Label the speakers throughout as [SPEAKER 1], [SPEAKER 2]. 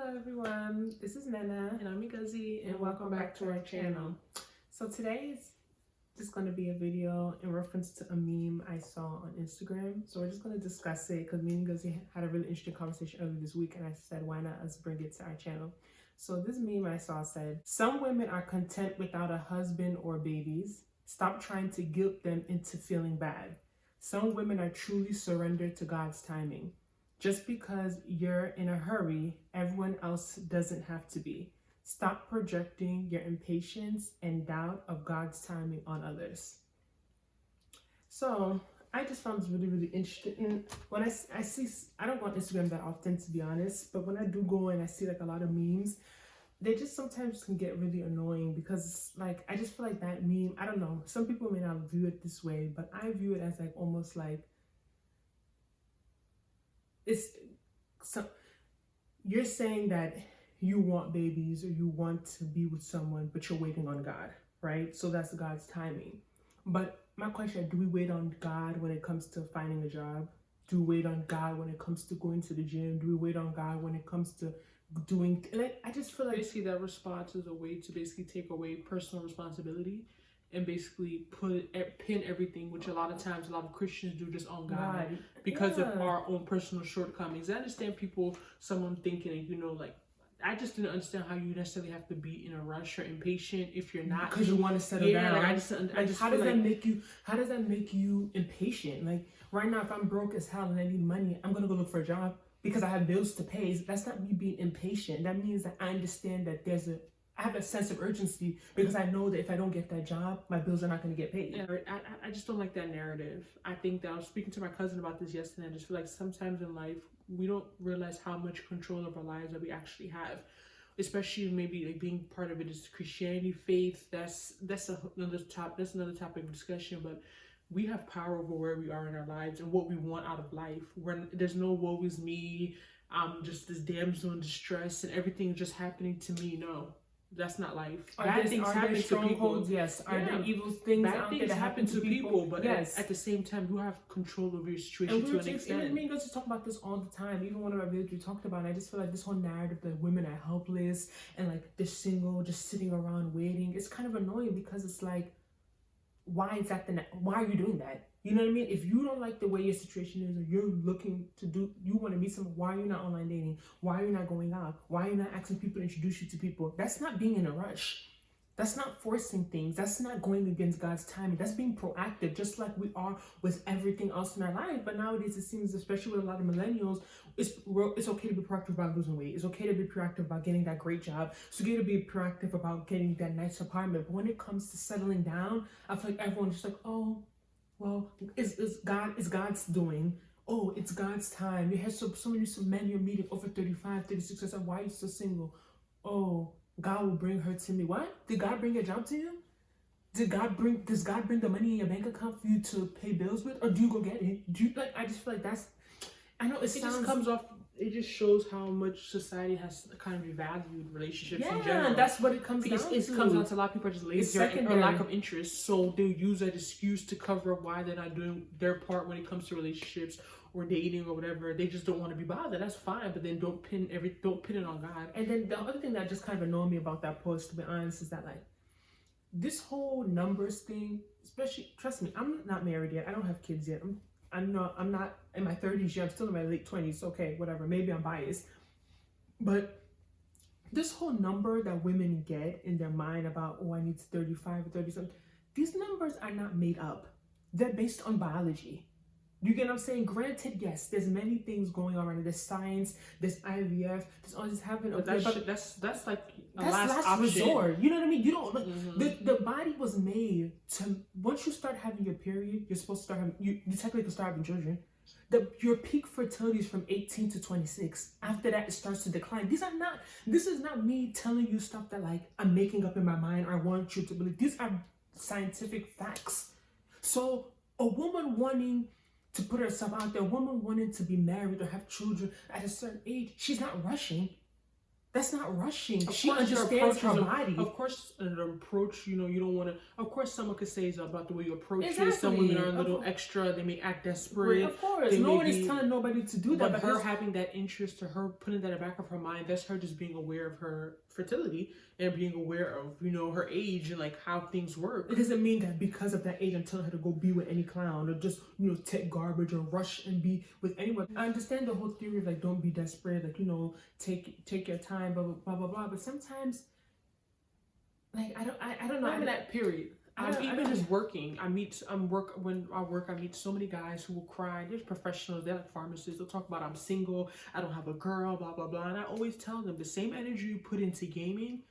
[SPEAKER 1] Hello everyone, this is Nnena
[SPEAKER 2] And I'm Ngozi,
[SPEAKER 1] and welcome back to our channel. So today is just going to be a video in reference to a meme I saw on Instagram. So we're just going to discuss it because me and Ngozi had a really interesting conversation earlier this week and I said why not us bring it to our channel. So this meme I saw said, some women are content without a husband or babies. Stop trying to guilt them into feeling bad. Some women are truly surrendered to God's timing. Just because you're in a hurry, everyone else doesn't have to be. Stop projecting your impatience and doubt of God's timing on others. So I just found this really, really interesting. When I see, I don't go on Instagram that often, to be honest, but when I do go and I see like a lot of memes, they just sometimes can get really annoying because like, I just feel like that meme, I don't know, some people may not view it this way, but I view it as like almost like, you're saying that you want babies or you want to be with someone, but you're waiting on God, right? So that's God's timing. But my question, do we wait on God when it comes to finding a job? Do we wait on God when it comes to going to the gym? Do we wait on God when it comes to doing, like, I just feel like
[SPEAKER 2] basically that response is a way to basically take away personal responsibility and basically pin everything, which a lot of times a lot of Christians do, just on God because of our own personal shortcomings. I understand someone thinking, like, I just didn't understand how you necessarily have to be in a rush or impatient if you're not,
[SPEAKER 1] because you want to settle down.
[SPEAKER 2] Like, I just
[SPEAKER 1] how does that make you impatient? Like right now, if I'm broke as hell and I need money, I'm gonna go look for a job because I have bills to pay. That's not me being impatient. That means that I understand that I have a sense of urgency because I know that if I don't get that job, my bills are not going to get paid.
[SPEAKER 2] Yeah, I just don't like that narrative. I think that I was speaking to my cousin about this yesterday. I just feel like sometimes in life, we don't realize how much control of our lives that we actually have. Especially maybe like being part of it is Christianity, faith. That's another topic of discussion. But we have power over where we are in our lives and what we want out of life. There's no woe is me. I'm just this damsel in distress and everything just happening to me. No. That's not life. Bad things happen to people.
[SPEAKER 1] Yes. Are there evil things
[SPEAKER 2] Bad things happen to people, but yes, at the same time, you have control over your situation to an extent.
[SPEAKER 1] And me and Ngozi talk about this all the time. Even one of our videos we talked about it, I just feel like this whole narrative that women are helpless and like they're single, just sitting around waiting. It's kind of annoying because it's like, why are you doing that? You know what I mean? If you don't like the way your situation is, or you want to meet someone, why are you not online dating? Why are you not going out? Why are you not asking people to introduce you to people? That's not being in a rush. That's not forcing things. That's not going against God's timing. That's being proactive, just like we are with everything else in our life. But nowadays, it seems, especially with a lot of millennials, it's okay to be proactive about losing weight. It's okay to be proactive about getting that great job. It's okay to be proactive about getting that nice apartment. But when it comes to settling down, I feel like everyone's just like, oh, well, it's God's doing. Oh, it's God's time. You have so many men you're meeting over 35, 36, or something. Why are you so single? Oh, God will bring her to me. What? Did God bring a job to you? Does God bring the money in your bank account for you to pay bills with? Or do you go get it? I just feel like
[SPEAKER 2] it just shows how much society has kind of devalued relationships in general.
[SPEAKER 1] Yeah, that's what it comes down to.
[SPEAKER 2] It comes down to a lot of people are just lazy or lack of interest. So they'll use that excuse to cover up why they're not doing their part when it comes to relationships or dating or whatever. They just don't want to be bothered. That's fine, but then don't pin it on God.
[SPEAKER 1] And then the other thing that just kind of annoyed me about that post, to be honest, is that like this whole numbers thing, especially, trust me, I'm not married yet. I don't have kids yet. I'm not in my 30s yet. I'm still in my late 20s. Okay, whatever. Maybe I'm biased. But this whole number that women get in their mind about, oh, I need 35 or 30 something, these numbers are not made up. They're based on biology. You get what I'm saying? Granted, yes, there's many things going on. There's science, there's IVF, there's all this happening.
[SPEAKER 2] But that's like a last
[SPEAKER 1] option. Resort. You know what I mean? You don't the body was made to, once you start having your period, you're supposed to start having, you technically can start having children. Your peak fertility is from 18 to 26. After that, it starts to decline. This is not me telling you stuff that like I'm making up in my mind or I want you to believe. These are scientific facts. So a woman wanting to put herself out there, a woman wanting to be married or have children at a certain age, she's not rushing. That's not rushing.
[SPEAKER 2] Of
[SPEAKER 1] She
[SPEAKER 2] course, your
[SPEAKER 1] understands
[SPEAKER 2] approach
[SPEAKER 1] her
[SPEAKER 2] is
[SPEAKER 1] body.
[SPEAKER 2] Of course, an approach, you know, you don't want to. Of course, someone could say it's about the way you approach
[SPEAKER 1] Exactly.
[SPEAKER 2] it. Some women are a little extra. They may act desperate.
[SPEAKER 1] Of course,
[SPEAKER 2] They
[SPEAKER 1] no
[SPEAKER 2] may
[SPEAKER 1] one is
[SPEAKER 2] be-
[SPEAKER 1] telling nobody to do that.
[SPEAKER 2] But her having that interest, to her putting that in the back of her mind, that's her just being aware of her fertility and being aware of, you know, her age and like how things work.
[SPEAKER 1] It doesn't mean that because of that age I'm telling her to go be with any clown or just, you know, take garbage or rush and be with anyone. I understand the whole theory of like don't be desperate, like, you know, take your time, blah blah blah blah. But sometimes, like, I don't know.
[SPEAKER 2] Not even that period. I'm even just working. I meet so many guys who will cry. There's professionals, they're like pharmacists. They'll talk about I'm single, I don't have a girl, blah blah blah. And I always tell them the same energy you put into gaming,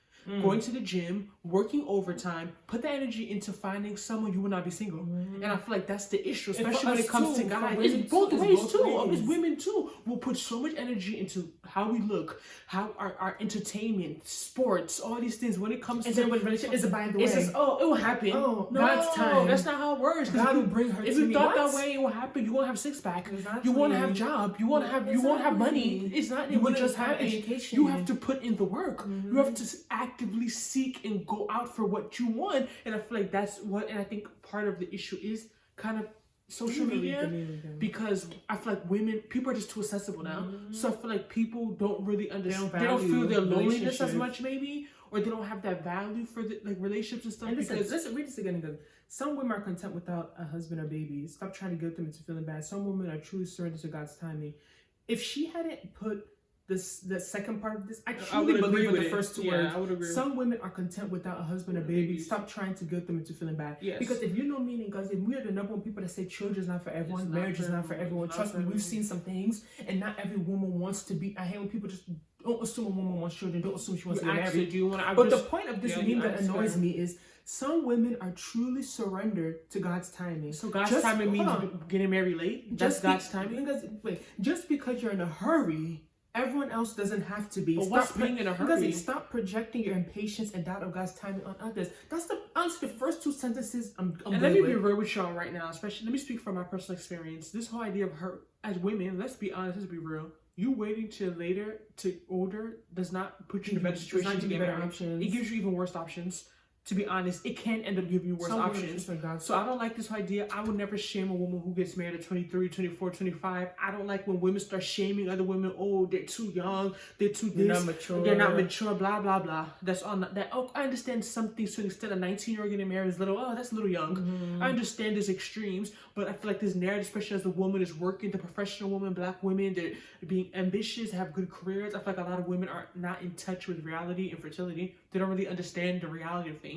[SPEAKER 2] going to the gym, working overtime, put that energy into finding someone, you will not be single. And I feel like that's the issue, especially when it comes to guys. It's both ways too. It's women too. We'll put so much energy into how we look, how our entertainment, sports, all these things. When it comes
[SPEAKER 1] and
[SPEAKER 2] to
[SPEAKER 1] then when relationship is by the way,
[SPEAKER 2] it's just, oh, it will happen.
[SPEAKER 1] Oh,
[SPEAKER 2] no,
[SPEAKER 1] God's time.
[SPEAKER 2] That's not how it works.
[SPEAKER 1] God will bring her.
[SPEAKER 2] If
[SPEAKER 1] to
[SPEAKER 2] you
[SPEAKER 1] me.
[SPEAKER 2] thought
[SPEAKER 1] What?
[SPEAKER 2] that way, it will happen. You won't have six pack.
[SPEAKER 1] Exactly.
[SPEAKER 2] You won't have job. You won't have. You won't have money. It's not.
[SPEAKER 1] You
[SPEAKER 2] It will
[SPEAKER 1] wouldn't
[SPEAKER 2] just
[SPEAKER 1] have
[SPEAKER 2] happen.
[SPEAKER 1] education.
[SPEAKER 2] You have to put in the work. You have to actively seek and go out for what you want. And I feel like that's what. And I think part of the issue is kind of social media, because I feel like people are just too accessible now. So I feel like people don't really understand. They don't feel their loneliness as much, maybe, or they don't have that value for the like relationships and stuff.
[SPEAKER 1] And
[SPEAKER 2] because
[SPEAKER 1] listen, read this again. Because some women are content without a husband or babies. Stop trying to guilt them into feeling bad. Some women are truly surrendered to God's timing. If she hadn't put the second part of this, I truly believe with the first two words.
[SPEAKER 2] I would agree.
[SPEAKER 1] Some women are content without a husband or baby. Stop trying to guilt them into feeling bad.
[SPEAKER 2] Yes.
[SPEAKER 1] Because if you know me and Ngozi, we are the number one people that say children is not for everyone, marriage is not for everyone. Trust me, we've seen some things, and not every woman wants to be. I hate when people just don't assume a woman wants children, don't assume she wants to get married. But the point of this meme that annoys me is some women are truly surrendered to God's timing.
[SPEAKER 2] So God's timing means getting married late? That's God's timing?
[SPEAKER 1] Just because you're in a hurry, everyone else doesn't have to be.
[SPEAKER 2] But what's being in a hurry?
[SPEAKER 1] Stop projecting your impatience and doubt of God's timing on others. That's honestly the first two sentences I'm
[SPEAKER 2] and let me be real with y'all right now, especially let me speak from my personal experience. This whole idea of her as women, let's be honest, let's be real. You waiting till later to older does not put you in a better situation to get married.
[SPEAKER 1] Options.
[SPEAKER 2] It gives you even worse options. To be honest, it can end up giving you worse options. So I don't like this idea. I would never shame a woman who gets married at 23, 24, 25. I don't like when women start shaming other women. Oh, they're too young. They're too this. They're not mature. Blah, blah, blah. That's on that. Oh, I understand some things to an extent. A 19-year-old getting married is little. Oh, that's a little young. I understand there's extremes. But I feel like this narrative, especially as the woman is working, the professional woman, black women, they're being ambitious, have good careers. I feel like a lot of women are not in touch with reality and fertility. They don't really understand the reality of things.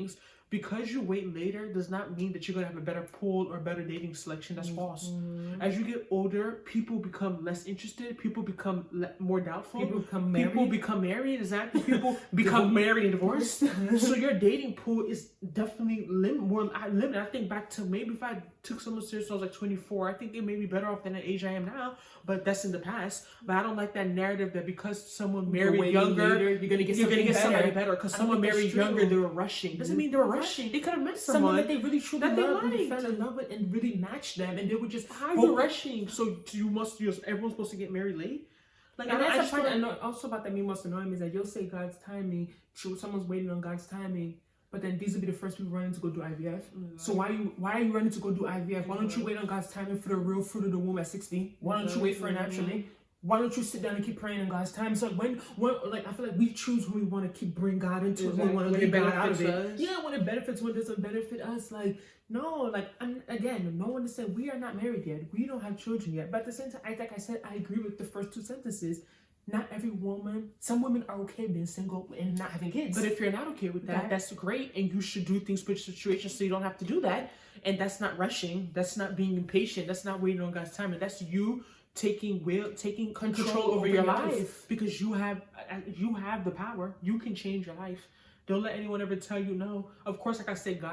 [SPEAKER 2] Because you wait later does not mean that you're going to have a better pool or better dating selection. That's false. As you get older, people become less interested. People become more doubtful.
[SPEAKER 1] People become married.
[SPEAKER 2] Exactly. People become married and divorced. So your dating pool is definitely more limited. I think back to maybe if I took someone serious when I was like 24, I think it may be better off than the age I am now. But that's in the past. But I don't like that narrative that because someone married younger,
[SPEAKER 1] later, you're gonna get somebody
[SPEAKER 2] better. Because someone married younger, they were rushing. Doesn't mean they were rushing. They could have met someone
[SPEAKER 1] that they really truly loved, and they fell in love with, and really matched them, and they were just
[SPEAKER 2] how you rushing. So everyone's supposed to get married late. Like,
[SPEAKER 1] and that's the part that also about that meme most annoying me is that you'll say God's timing. Someone's waiting on God's timing. But then these will be the first people running to go do IVF. So why are you running to go do IVF? Why don't you wait on God's timing for the real fruit of the womb at 60? Why don't you wait for it naturally? Why don't you sit down and keep praying in God's time? So when like I feel like we choose when we want to keep bring God into it, when we want to get God out of it. Yeah, when it benefits, when it doesn't benefit us. Like no, like again, no one is saying we are not married yet. We don't have children yet. But at the same time, like I said, I agree with the first two sentences. Not every woman, some women are okay being single and not having kids.
[SPEAKER 2] But if you're not okay with that, that's great. And you should do things for your situation so you don't have to do that. And that's not rushing. That's not being impatient. That's not waiting on God's time. And that's you taking control over your life. Because you have the power. You can change your life. Don't let anyone ever tell you no. Of course, like I said,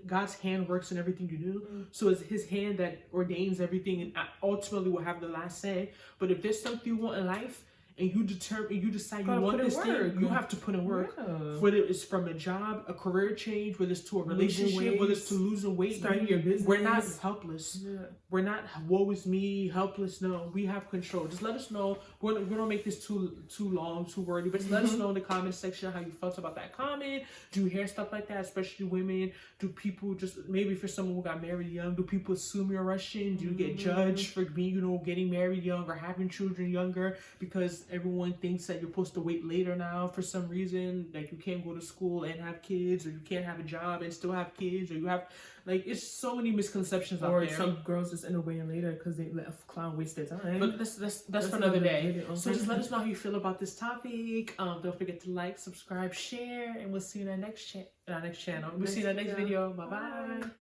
[SPEAKER 2] God's hand works in everything you do. So it's his hand that ordains everything and ultimately will have the last say. But if there's something you want in life, and you decide you
[SPEAKER 1] Gotta
[SPEAKER 2] want
[SPEAKER 1] put in
[SPEAKER 2] this thing,
[SPEAKER 1] work.
[SPEAKER 2] you have to put in work.
[SPEAKER 1] Yeah.
[SPEAKER 2] Whether it's from a job, a career change, whether it's to a relationship, whether it's to losing weight,
[SPEAKER 1] starting your business.
[SPEAKER 2] We're not helpless.
[SPEAKER 1] Yeah.
[SPEAKER 2] We're not woe is me, helpless. No, we have control. Just let us know. We don't make this too long, too wordy, but just let us know in the comment section how you felt about that comment. Do you hear stuff like that, especially women? Do people just, maybe for someone who got married young, do people assume you're Russian? Do you get judged for being, getting married young or having children younger because everyone thinks that you're supposed to wait later now for some reason? Like you can't go to school and have kids, or you can't have a job and still have kids, or you have, like, it's so many misconceptions out there.
[SPEAKER 1] Or some girls just end up waiting later because they let a clown waste their time.
[SPEAKER 2] But that's for another day. So just let us know how you feel about this topic. Don't forget to like, subscribe, share, and we'll see you in our next channel. We'll see you in our next video. Bye bye.